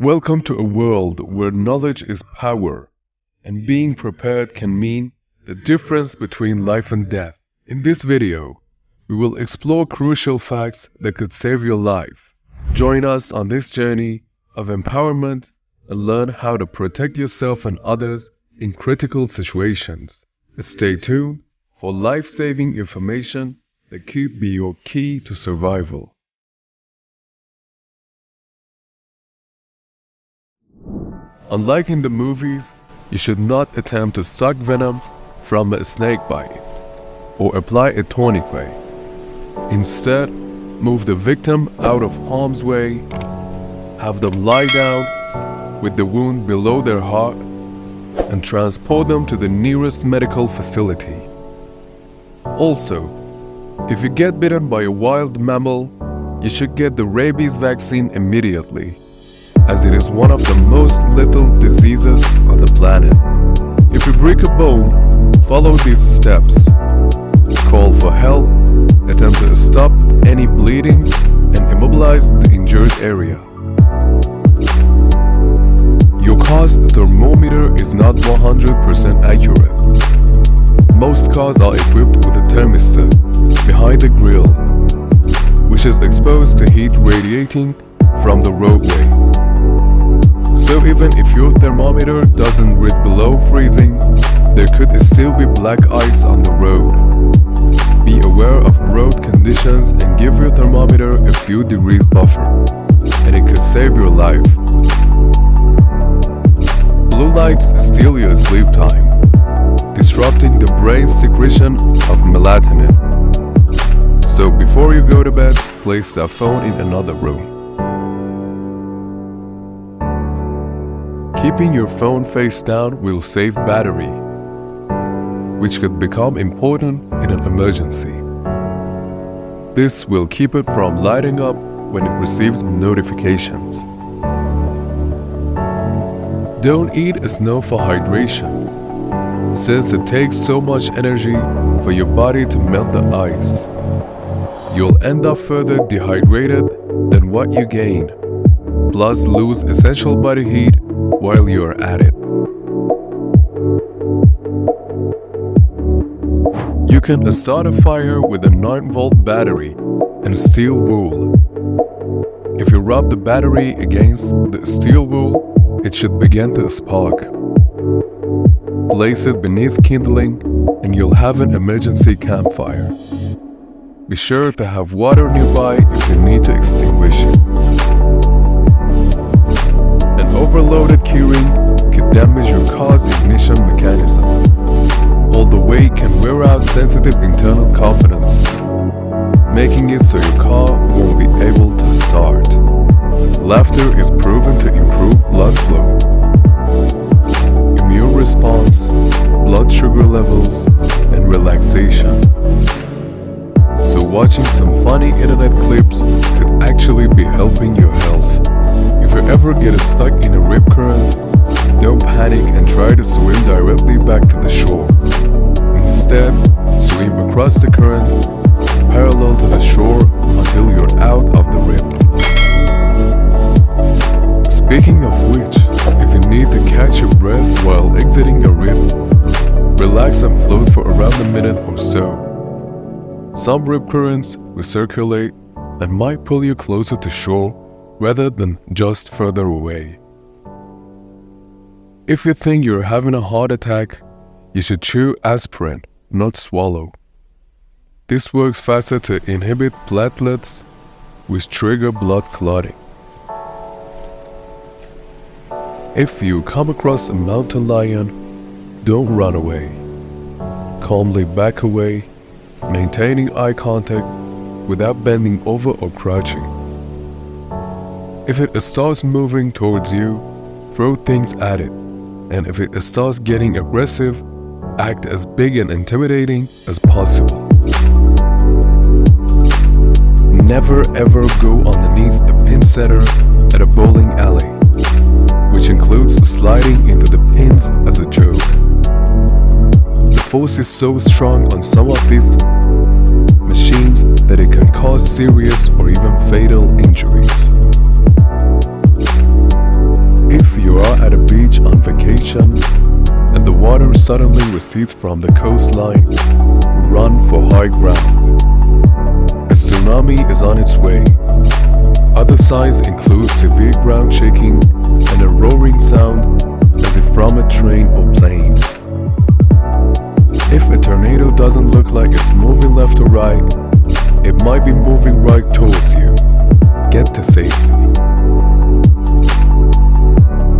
Welcome to a world where knowledge is power, and being prepared can mean the difference between life and death. In this video, we will explore crucial facts that could save your life. Join us on this journey of empowerment and learn how to protect yourself and others in critical situations. Stay tuned for life-saving information that could be your key to survival. Unlike in the movies, you should not attempt to suck venom from a snake bite or apply a tourniquet. Instead, move the victim out of harm's way, have them lie down with the wound below their heart, and transport them to the nearest medical facility. Also, if you get bitten by a wild mammal, you should get the rabies vaccine immediately, as it is one of the most lethal diseases on the planet. If you break a bone, follow these steps. Call for help, attempt to stop any bleeding, and immobilize the injured area. Your car's thermometer is not 100% accurate. Most cars are equipped with a thermostat behind the grille, which is exposed to heat radiating from the roadway. So even if your thermometer doesn't read below freezing, there could still be black ice on the road. Be aware of road conditions and give your thermometer a few degrees buffer, and it could save your life. Blue lights steal your sleep time, disrupting the brain's secretion of melatonin. So before you go to bed, place the phone in another room. Keeping your phone face down will save battery, which could become important in an emergency. This will keep it from lighting up when it receives notifications. Don't eat snow for hydration, since it takes so much energy for your body to melt the ice. You'll end up further dehydrated than what you gained, plus lose essential body heat while you're at it. You can start a fire with a 9-volt battery and steel wool. If you rub the battery against the steel wool, it should begin to spark. Place it beneath kindling and you'll have an emergency campfire. Be sure to have water nearby if you need to extinguish it. Overloaded curing could damage your car's ignition mechanism. All the weight can wear out sensitive internal components, making it so your car won't be able to start. Laughter is proven to improve blood flow, immune response, blood sugar levels, and relaxation. So watching some funny internet clips could actually be helping your health. If you ever get stuck in a rip current, don't panic and try to swim directly back to the shore. Instead, swim across the current, parallel to the shore until you're out of the rip. Speaking of which, if you need to catch your breath while exiting a rip, relax and float for around a minute or so. Some rip currents will circulate and might pull you closer to shore rather than just further away. If you think you're having a heart attack, you should chew aspirin, not swallow. This works faster to inhibit platelets, which trigger blood clotting. If you come across a mountain lion, don't run away. Calmly back away, maintaining eye contact without bending over or crouching. If it starts moving towards you, throw things at it, and if it starts getting aggressive, act as big and intimidating as possible. Never ever go underneath the pin setter at a bowling alley, which includes sliding into the pins as a joke. The force is so strong on some of these machines that it can cause serious or even fatal injuries. are at a beach on vacation and the water suddenly recedes from the coastline, run for high ground. A tsunami is on its way. Other signs include severe ground shaking and a roaring sound as if from a train or plane. If a tornado doesn't look like it's moving left or right, it might be moving right towards you. Get to safety.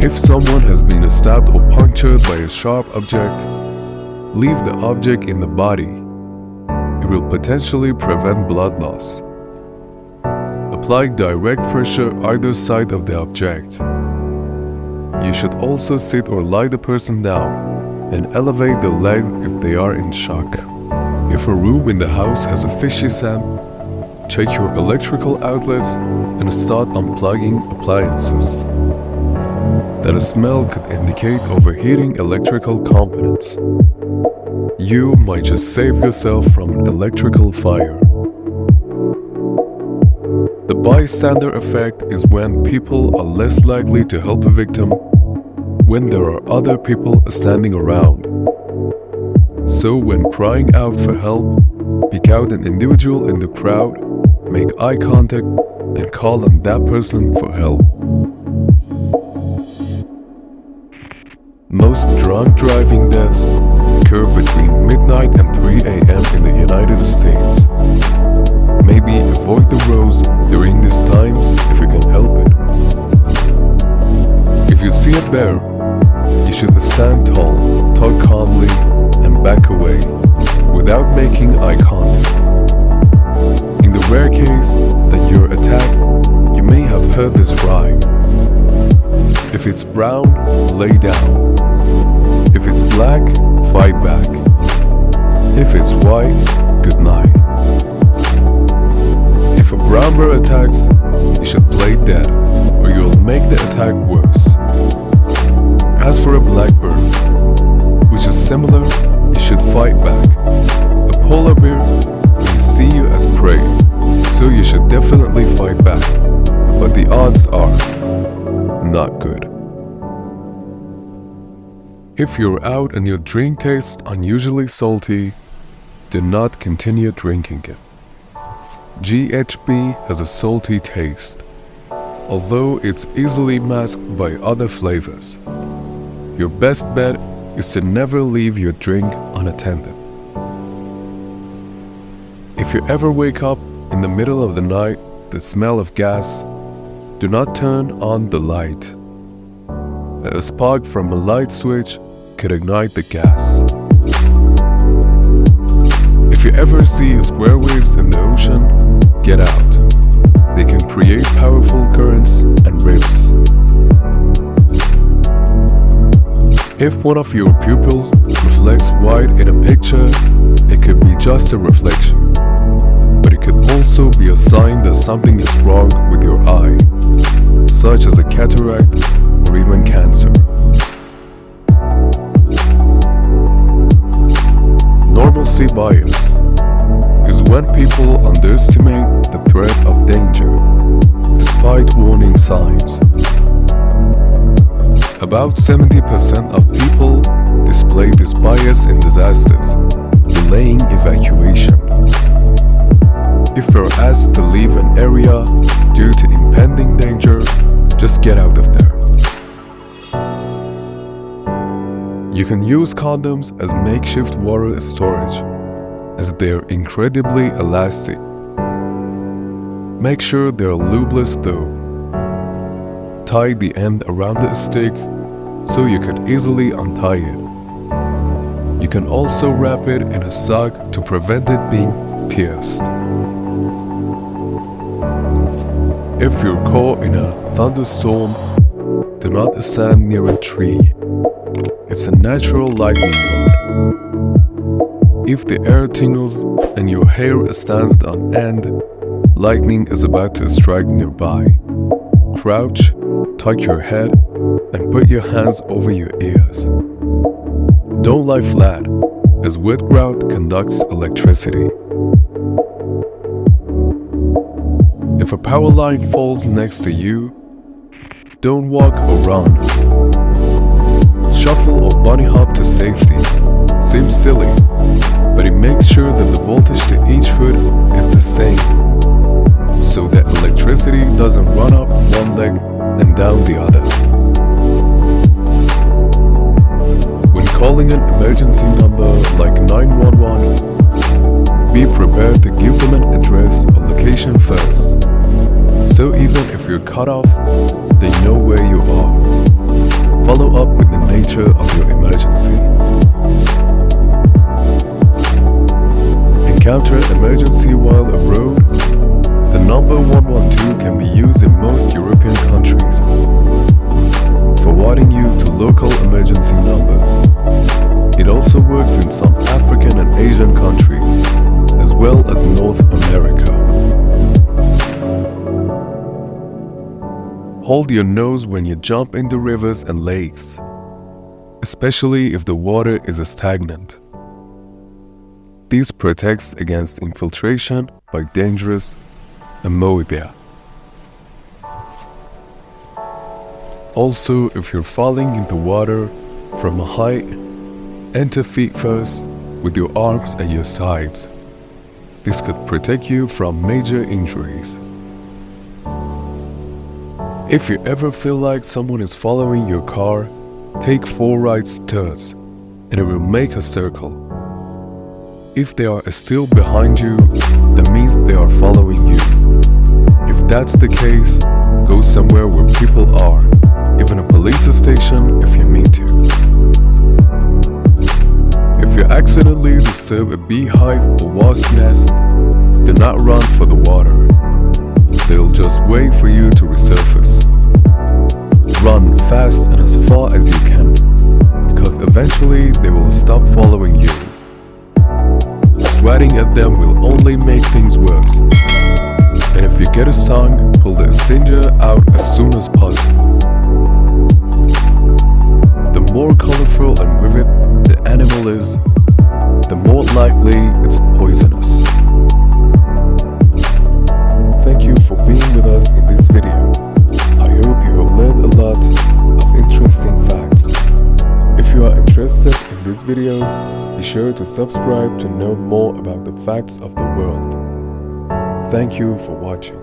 If someone has been stabbed or punctured by a sharp object, leave the object in the body. It will potentially prevent blood loss. Apply direct pressure either side of the object. You should also sit or lie the person down and elevate the legs if they are in shock. If a room in the house has a fishy scent, check your electrical outlets and start unplugging appliances. That a smell could indicate overheating electrical components. You might just save yourself from an electrical fire. The bystander effect is when people are less likely to help a victim when there are other people standing around. So when crying out for help, pick out an individual in the crowd, make eye contact, and call on that person for help. Most drunk driving deaths occur between midnight and 3 a.m. in the United States. Maybe avoid the roads during these times if you can help it. If you see a bear, you should stand tall, talk calmly, and back away without making eye contact. In the rare case that you're attacked, you may have heard this rhyme. If it's brown, lay down. If it's black, fight back. If it's white, good night. If a brown bear attacks, you should play dead, or you'll make the attack worse. As for a black bear, which is similar, you should fight back. A polar bear may see you as prey, so you should definitely fight back, but the odds are not good. If you're out and your drink tastes unusually salty, do not continue drinking it. GHB has a salty taste, although it's easily masked by other flavors. Your best bet is to never leave your drink unattended. If you ever wake up in the middle of the night with the smell of gas, do not turn on the light. A spark from a light switch could ignite the gas. If you ever see square waves in the ocean, get out. They can create powerful currents and rips. If one of your pupils reflects white in a picture, it could be just a reflection, but it could also be a sign that something is wrong with your eye, such as a cataract or even cancer. Normalcy bias is when people underestimate the threat of danger, despite warning signs. About 70% of people display this bias in disasters, delaying evacuation. If you're asked to leave an area due to impending danger, just get out of there. You can use condoms as makeshift water storage, as they're incredibly elastic. Make sure they're lubeless though. Tie the end around the stick so you could easily untie it. You can also wrap it in a sock to prevent it being pierced. If you're caught in a thunderstorm, do not stand near a tree. It's a natural lightning rod. If the air tingles and your hair stands on end, lightning is about to strike nearby. Crouch, tuck your head, and put your hands over your ears. Don't lie flat, as wet ground conducts electricity. If a power line falls next to you, don't walk or run. shuffle or bunny hop to safety. Seems silly, but it makes sure that the voltage to each foot is the same, so that electricity doesn't run up one leg and down the other. When calling an emergency number like 911, be prepared to give them an address or location first, so even if you're cut off, they know where you are. Follow up with the nature of your emergency. Encounter emergency while abroad. The number 112 can be used in most European countries, forwarding you to local emergency numbers. It also works in some African and Asian countries, as well as North America. Hold your nose when you jump into rivers and lakes, especially if the water is stagnant. This protects against infiltration by dangerous amoeba. Also, if you're falling into water from a height, enter feet first with your arms at your sides. This could protect you from major injuries. If you ever feel like someone is following your car, take 4 right turns and it will make a circle. If they are still behind you, that means they are following you. If that's the case, go somewhere where people are, even a police station if you need to. If you accidentally disturb a beehive or wasp nest, do not run for the water. They'll just wait for you to resurface. Run fast and as far as you can, because eventually they will stop following you. Sweating at them will only make things worse. And if you get a stung, pull the extinguisher out as soon as possible. The more colorful and vivid the animal is, the more likely it's poisonous. Thank you for being with us in this video. I hope you have learned a lot of interesting facts. If you are interested in these videos, be sure to subscribe to know more about the facts of the world. Thank you for watching.